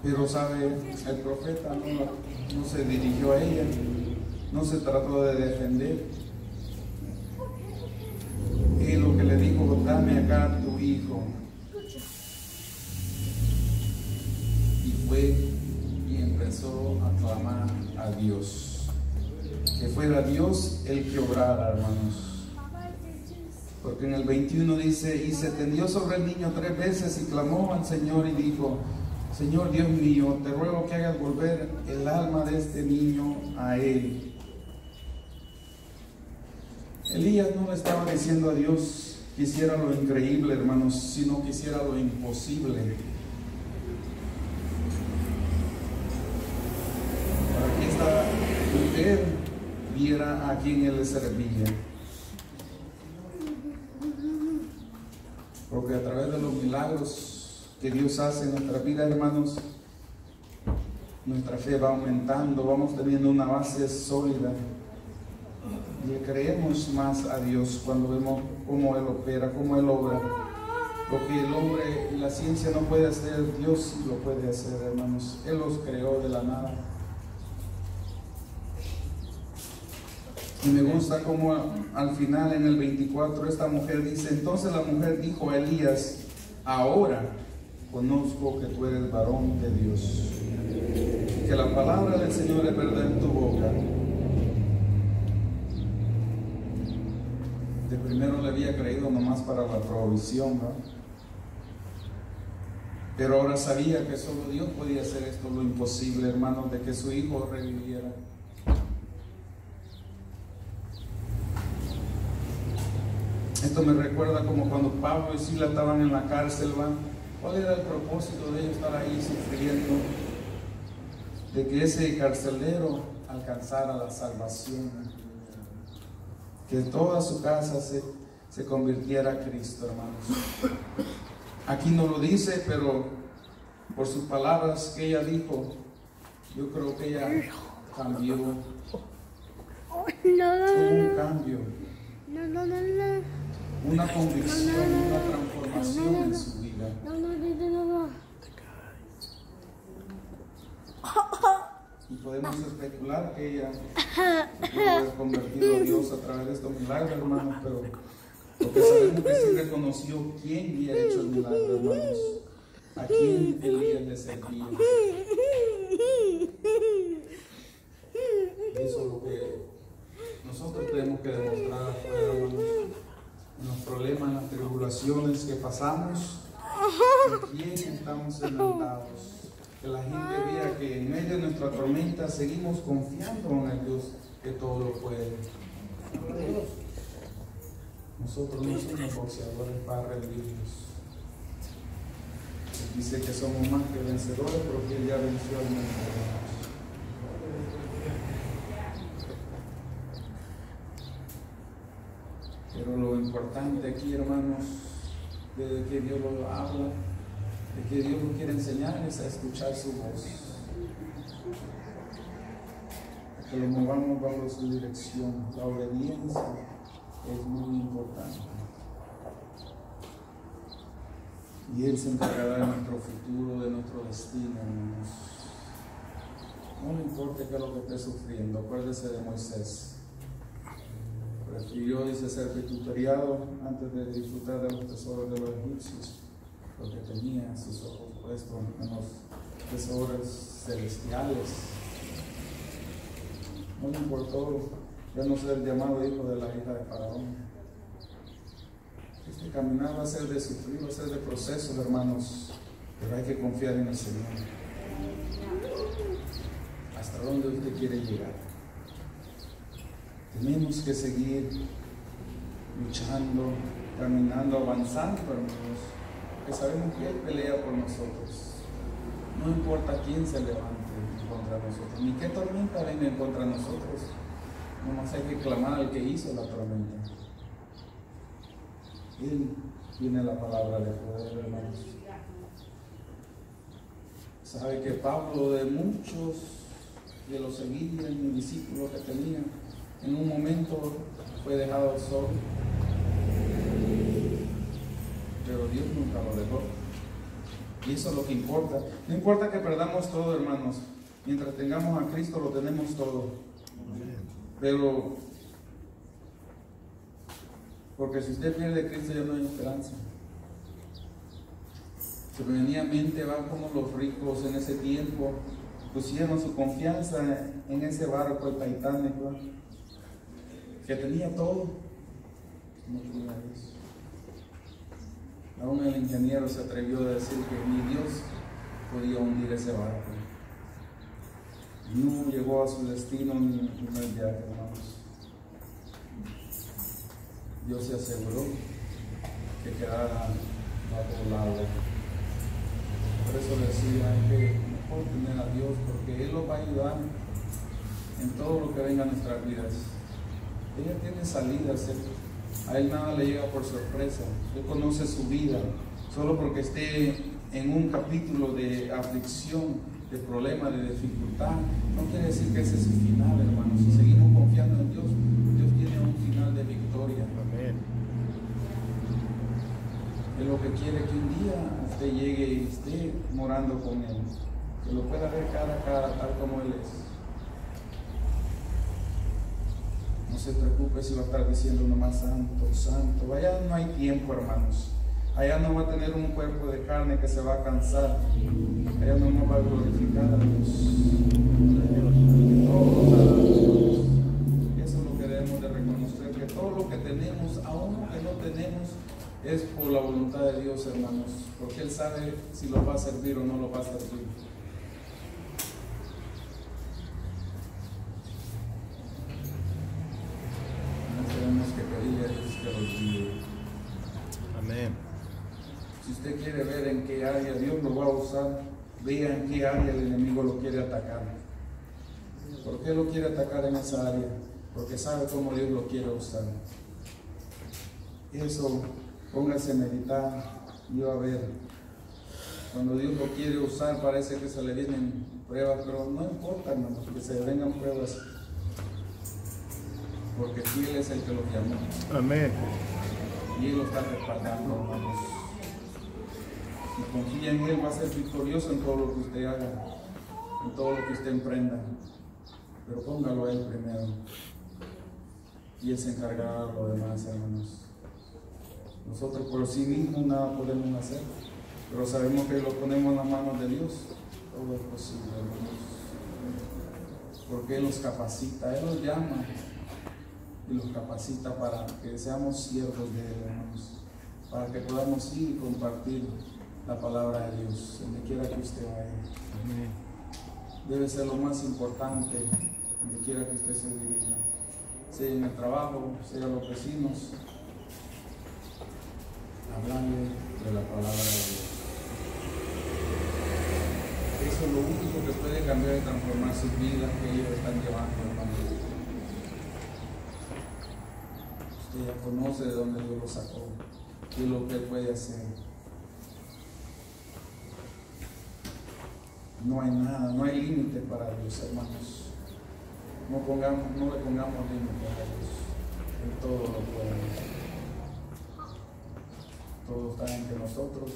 [SPEAKER 1] Pero sabe, el profeta no se dirigió a ella, no se trató de defender. Él lo que le dijo: dame acá tu hijo. Y fue y empezó a clamar a Dios, que fuera Dios el que obrara, hermanos. Porque en el 21 dice: y se tendió sobre el niño 3 veces y clamó al Señor y dijo: Señor Dios mío, te ruego que hagas volver el alma de este niño a él. Elías no le estaba diciendo a Dios que hiciera lo increíble, hermanos, sino que hiciera lo imposible, para que esta mujer viera a quien él le servía. Porque a través de los milagros que Dios hace en nuestra vida, hermanos, nuestra fe va aumentando, vamos teniendo una base sólida. Y le creemos más a Dios cuando vemos cómo Él opera, cómo Él obra. Lo que el hombre y la ciencia no puede hacer, Dios sí lo puede hacer, hermanos. Él los creó de la nada. Y me gusta como al final en el 24 esta mujer dice: entonces la mujer dijo a Elías: ahora conozco que tú eres varón de Dios, que la palabra del Señor es verdad en tu boca. De primero le había creído nomás para la provisión, ¿no? Pero ahora sabía que solo Dios podía hacer esto, lo imposible, hermanos, de que su hijo reviviera. Esto me recuerda como cuando Pablo y Silas estaban en la cárcel, ¿va? ¿Cuál era el propósito de ellos estar ahí sufriendo? De que ese carcelero alcanzara la salvación, que toda su casa se convirtiera a Cristo, hermanos. Aquí no lo dice, pero por sus palabras que ella dijo, yo creo que ella cambió. Hubo un cambio, una convicción, una transformación en su vida. Y podemos especular que ella pudo haber convertido a Dios a través de estos milagros, hermanos, pero lo que sabemos es que sí reconoció quién había hecho el milagro, hermanos, a quién Elías le servía. Y eso es lo que nosotros tenemos que demostrar afuera, hermanos, en los problemas, en las tribulaciones que pasamos, en quién estamos cementados. Que la gente vea que en medio de nuestra tormenta seguimos confiando en el Dios que todo lo puede. Nosotros no somos boxeadores para rendirnos. Dice que somos más que vencedores porque Él ya venció al mundo. Pero lo importante aquí, hermanos, de que Dios lo habla, de que Dios nos quiere enseñar es a escuchar su voz, a que lo movamos bajo su dirección. La obediencia es muy importante y Él se encargará de nuestro futuro, de nuestro destino, hermanos. No le importa qué es lo que esté sufriendo. Acuérdese de Moisés. Prefirió, dice, ser vituperado antes de disfrutar de los tesoros de los egipcios, porque tenía sus ojos puestos en los tesoros celestiales. No le importó ya no ser llamado hijo de la hija de Faraón. Este caminar va a ser de sufrir, va a ser de procesos, hermanos, pero hay que confiar en el Señor. ¿Hasta dónde usted quiere llegar? Tenemos que seguir luchando, caminando, avanzando, hermanos, que sabemos que Él pelea por nosotros. No importa quién se levante contra nosotros, ni qué tormenta venga contra nosotros. Nomás hay que clamar al que hizo la tormenta. Él tiene la palabra de poder, hermanos. Sabe que Pablo, de muchos de los seguidores y discípulos que tenía, en un momento fue dejado solo, pero Dios nunca lo dejó. Y eso es lo que importa. No importa que perdamos todo, hermanos. Mientras tengamos a Cristo, lo tenemos todo. Pero, porque si usted pierde a Cristo, ya no hay esperanza. Se me venía a mente, va como los ricos en ese tiempo pusieron su confianza en ese barco, el Titanic, ¿va? Que tenía todo. No tenía eso. Aún el ingeniero se atrevió a decir que ni Dios podía hundir ese barco. No llegó a su destino ni en el primer viaje, hermanos. Dios se aseguró que quedara bajo el agua. Por eso decía que mejor tener a Dios, porque Él los va a ayudar en todo lo que venga a nuestras vidas. Ella tiene salidas, a Él nada le llega por sorpresa. Él conoce su vida. Solo porque esté en un capítulo de aflicción, de problema, de dificultad, no quiere decir que ese es su final, hermanos. Si seguimos confiando en Dios, Dios tiene un final de victoria.
[SPEAKER 2] Amén.
[SPEAKER 1] Él lo que quiere es que un día usted llegue y esté morando con Él, que lo pueda ver cara a cara, tal como Él es. No se preocupe si va a estar diciendo nomás santo, santo. Allá no hay tiempo, hermanos. Allá no va a tener un cuerpo de carne que se va a cansar. Allá no va a glorificar a Dios. Eso es lo que debemos de reconocer, que todo lo que tenemos, aún lo que no tenemos, es por la voluntad de Dios, hermanos. Porque Él sabe si lo va a servir o no lo va a servir. Tenemos que pedirle a Dios que los guíe.
[SPEAKER 2] Amén.
[SPEAKER 1] Si usted quiere ver en qué área Dios lo va a usar, vea en qué área el enemigo lo quiere atacar. ¿Por qué lo quiere atacar en esa área? Porque sabe cómo Dios lo quiere usar. Eso, póngase a meditar y va a ver. Cuando Dios lo quiere usar, parece que se le vienen pruebas, pero no importa, hermanos, que se vengan pruebas. Porque fiel es el que los llamó.
[SPEAKER 2] Amén.
[SPEAKER 1] Y Él lo está respaldando, hermanos. Si confía en Él, va a ser victorioso en todo lo que usted haga, en todo lo que usted emprenda. Pero póngalo a Él primero. Y Él se encargará de lo demás, hermanos. Nosotros por sí mismos nada podemos hacer, pero sabemos que lo ponemos en las manos de Dios. Todo es posible, hermanos. Porque Él los capacita, Él los llama y los capacita para que seamos siervos de Él, hermanos, para que podamos ir y compartir la palabra de Dios donde quiera que usted vaya.
[SPEAKER 2] Amén.
[SPEAKER 1] Debe ser lo más importante donde quiera que usted se dirija, sea en el trabajo, sea los vecinos, hablando de la palabra de Dios. Eso es lo único que puede cambiar y transformar sus vidas que ellos están llevando, hermanos. Usted ya conoce de dónde Dios lo sacó, qué es lo que Él puede hacer. No hay nada, no hay límite para Dios, hermanos. No le pongamos límite a Dios. Él todo lo puede. Todo está en que nosotros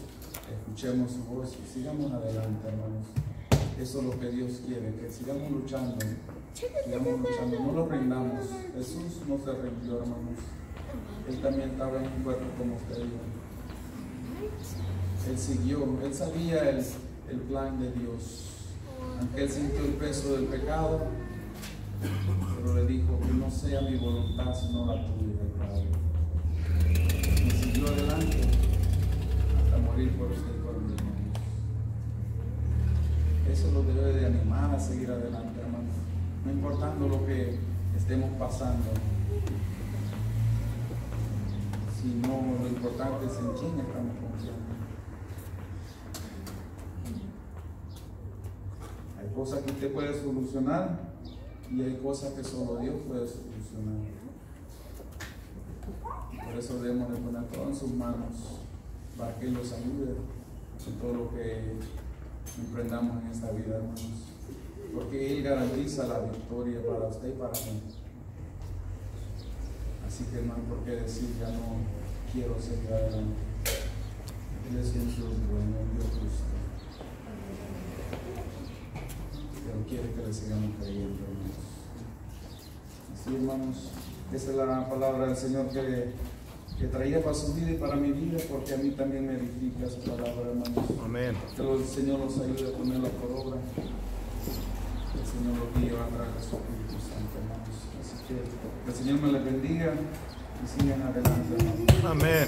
[SPEAKER 1] escuchemos su voz y sigamos adelante, hermanos. Eso es lo que Dios quiere, que sigamos luchando. No lo rindamos. Jesús no se rindió, hermanos. Él también estaba en un cuerpo como usted y yo. Él siguió, él sabía el plan de Dios. Aunque él sintió el peso del pecado, pero le dijo que no sea mi voluntad sino la tuya, Padre. Y siguió adelante hasta morir por usted y por mí, hermanos. Eso lo debe de animar a seguir adelante, hermanos. No importando lo que estemos pasando, sino lo importante es en quién estamos confiando. Hay cosas que usted puede solucionar y hay cosas que solo Dios puede solucionar. Por eso debemos de poner todo en sus manos para que Él los ayude en todo lo que emprendamos en esta vida, hermanos. Porque Él garantiza la victoria para usted y para mí. Así que no hay por qué decir ya no quiero seguir adelante. Él es Dios bueno, Dios justo. Pero quiere que le sigamos creyendo, hermanos. Así, hermanos, esa es la palabra del Señor que traía para su vida y para mi vida, porque a mí también me edifica su palabra, hermanos.
[SPEAKER 2] Amén.
[SPEAKER 1] Que el Señor los ayude a ponerla por obra. Que el Señor los guíe a través de su Espíritu Santo, hermanos. Así que el Señor me les bendiga y sigan adelante, hermanos.
[SPEAKER 2] Amén.